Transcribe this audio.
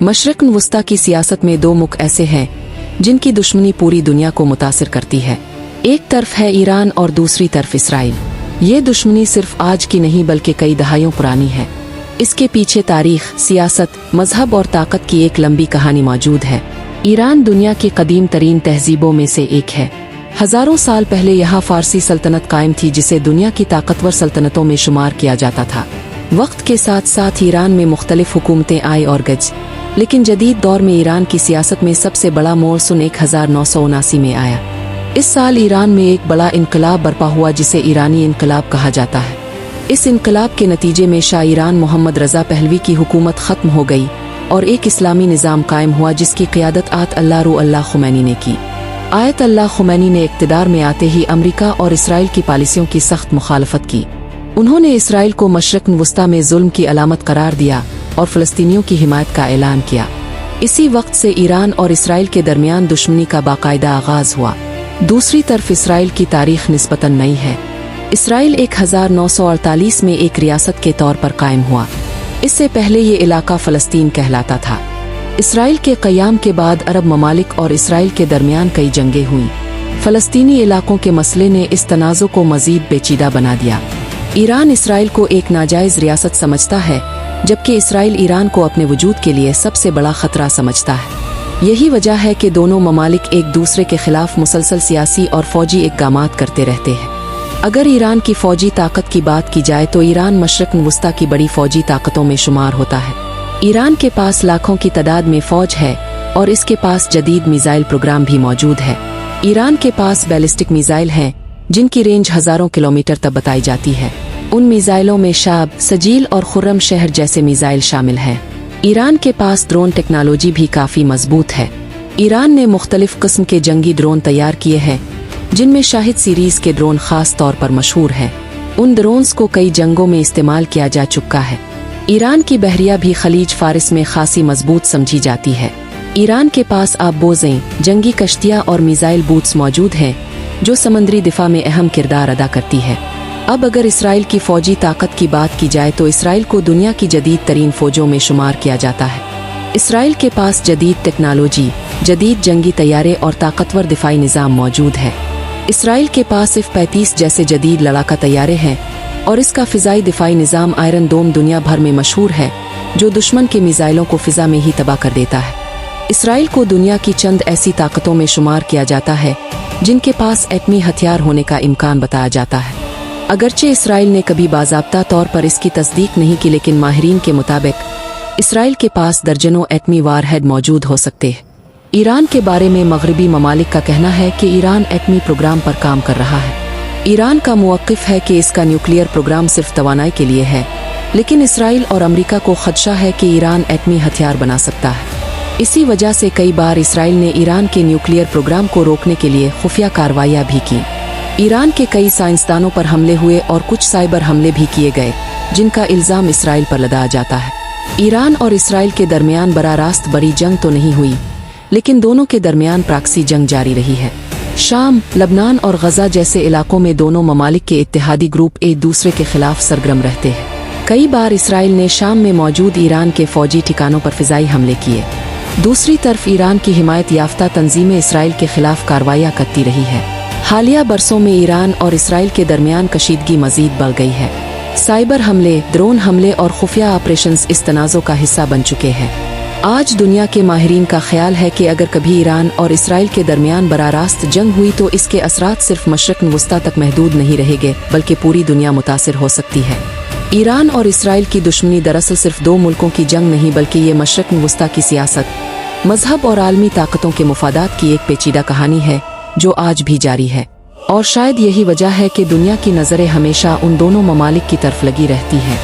मशरिक़ वस्ता की सियासत में दो मुख ऐसे हैं जिनकी दुश्मनी पूरी दुनिया को मुतासिर करती है। एक तरफ है ईरान और दूसरी तरफ इसराइल। ये दुश्मनी सिर्फ आज की नहीं बल्कि कई दहाइयों पुरानी है। इसके पीछे तारीख, सियासत, मजहब और ताकत की एक लंबी कहानी मौजूद है। ईरान दुनिया की कदीम तरीन तहजीबों में से एक है। हजारों साल पहले यहाँ फारसी सल्तनत कायम थी जिसे दुनिया की ताकतवर सल्तनतों में शुमार किया जाता था। वक्त के साथ साथ ईरान में मुख्तलिफ हुकूमतें आई और गज, लेकिन जदीद दौर में ईरान की सियासत में सबसे बड़ा मोड़ सन 1979 में आया। इस साल ईरान में एक बड़ा इनकलाब बर्पा हुआ जिसे ईरानी इनकलाब कहा जाता है। इस इनकलाब के नतीजे में शाह ईरान मोहम्मद रज़ा पहलवी की हुकूमत ख़त्म हो गई और एक इस्लामी निज़ाम कायम हुआ जिसकी क़ियादत आयतुल्लाह रूहुल्लाह खुमैनी ने की। आयतुल्लाह खुमैनी ने इक़्तिदार में आते ही अमरीका और इसराइल की पॉलिसियों की सख्त मुखालफत की। उन्होंने इसराइल को मशरिक़ वस्ता में जुल्म की अलामत करार दिया और फ़लस्तीनियों की हिमायत का ऐलान किया। इसी वक्त से ईरान और इसराइल के दरमियान दुश्मनी का बाकायदा आगाज़ हुआ। दूसरी तरफ इसराइल की तारीख निस्बतन नई है। इसराइल 1948 में एक रियासत के तौर पर कायम हुआ। इससे पहले ये इलाका फ़लस्तीन कहलाता था। इसराइल के क़याम के बाद अरब ममालिक और इसराइल के दरमियान कई जंगें हुईं। फ़लस्तीनी इलाकों के मसले ने इस तनाज़ुर को मज़ीद पेचीदा बना दिया। ईरान इसराइल को एक नाजायज़ रियासत समझता है, जबकि इसराइल ईरान को अपने वजूद के लिए सबसे बड़ा खतरा समझता है। यही वजह है कि दोनों ममालिक एक दूसरे के खिलाफ मुसलसल सियासी और फौजी इक़दामात करते रहते हैं। अगर ईरान की फौजी ताकत की बात की जाए तो ईरान मशरिक़ वस्ता की बड़ी फौजी ताकतों में शुमार होता है। ईरान के पास लाखों की तादाद में फौज है और इसके पास जदीद मिसाइल प्रोग्राम भी मौजूद है। ईरान के पास बैलिस्टिक मिसाइल हैं जिनकी रेंज हज़ारों किलोमीटर तक बताई जाती है। उन मिसाइलों में शाब, सजील और खुर्रम शहर जैसे मिसाइल शामिल हैं। ईरान के पास ड्रोन टेक्नोलॉजी भी काफ़ी मजबूत है। ईरान ने मुख्तलिफ किस्म के जंगी ड्रोन तैयार किए हैं जिनमें शाहिद सीरीज़ के ड्रोन ख़ास तौर पर मशहूर हैं। उन ड्रोन्स को कई जंगों में इस्तेमाल किया जा चुका है। ईरान की बहरिया भी खलीज फारिस में खासी मजबूत समझी जाती है। ईरान के पास आबोज़ें, जंगी कश्तियाँ और मिसाइल बूट्स मौजूद हैं जो समंदरी दिफा में अहम किरदार अदा करती है। अब अगर इसराइल की फौजी ताकत की बात की जाए तो इसराइल को दुनिया की जदीद तरीन फौजों में शुमार किया जाता है। इसराइल के पास जदीद टेक्नोलॉजी, जदीद जंगी तैयारे और ताकतवर दिफाई निज़ाम मौजूद है। इसराइल के पास F-35 जैसे जदीद लड़ाका तैयारे हैं और इसका फ़िज़ाई दिफाई निज़ाम आयरन डोम दुनिया भर में मशहूर है जो दुश्मन के मिसाइलों को फ़िज़ा में ही तबाह कर देता है। इसराइल को दुनिया की चंद ऐसी ताकतों में शुमार किया जाता है जिनके पास एटमी हथियार होने का इम्कान बताया जाता है। अगरचे इसराइल ने कभी बाज़ाब्ता तौर पर इसकी तस्दीक नहीं की, लेकिन माहिरीन के मुताबिक इसराइल के पास दर्जनों एटमी वारहेड मौजूद हो सकते हैं। ईरान के बारे में मगरबी ममालिक का कहना है कि ईरान एटमी प्रोग्राम पर काम कर रहा है। ईरान का मौक़िफ़ है कि इसका न्यूक्लियर प्रोग्राम सिर्फ तवानाई के लिए है, लेकिन इसराइल और अमरीका को खदशा है कि ईरान एटमी हथियार बना सकता है। इसी वजह से कई बार इसराइल ने ईरान के न्यूक्लियर प्रोग्राम को रोकने के लिए खुफिया कार्रवाइयाँ भी की। ईरान के कई साइंसदानों पर हमले हुए और कुछ साइबर हमले भी किए गए जिनका इल्ज़ाम इसराइल पर लगाया जाता है। ईरान और इसराइल के दरमियान बराह रास्त बड़ी जंग तो नहीं हुई, लेकिन दोनों के दरमियान प्रॉक्सी जंग जारी रही है। शाम, लबनान और गजा जैसे इलाकों में दोनों ममालिक के इत्तेहादी ग्रुप एक दूसरे के खिलाफ सरगर्म रहते हैं। कई बार इसराइल ने शाम में मौजूद ईरान के फौजी ठिकानों पर फ़िज़ाई हमले किए। दूसरी तरफ ईरान की हिमायत याफ्ता तंजीमें इसराइल के खिलाफ कार्रवाइयाँ करती रही है। हालिया बरसों में ईरान और इसराइल के दरमियान कशीदगी मज़ीद बढ़ गई है। साइबर हमले, ड्रोन हमले और खुफिया ऑपरेशंस इस तनाज़ुर का हिस्सा बन चुके हैं। आज दुनिया के माहिरीन का ख्याल है कि अगर कभी ईरान और इसराइल के दरमियान बराह रास्त जंग हुई तो इसके असरात सिर्फ मशरिक़ वस्ता तक महदूद नहीं रहेंगे बल्कि पूरी दुनिया मुतासिर हो सकती है। ईरान और इसराइल की दुश्मनी दरअसल सिर्फ दो मुल्कों की जंग नहीं बल्कि ये मशरिक़ वस्ता की सियासत, मजहब और आलमी ताकतों के मुफादात की एक पेचीदा कहानी है जो आज भी जारी है। और शायद यही वजह है कि दुनिया की नज़रें हमेशा उन दोनों ममालिक की तरफ लगी रहती हैं।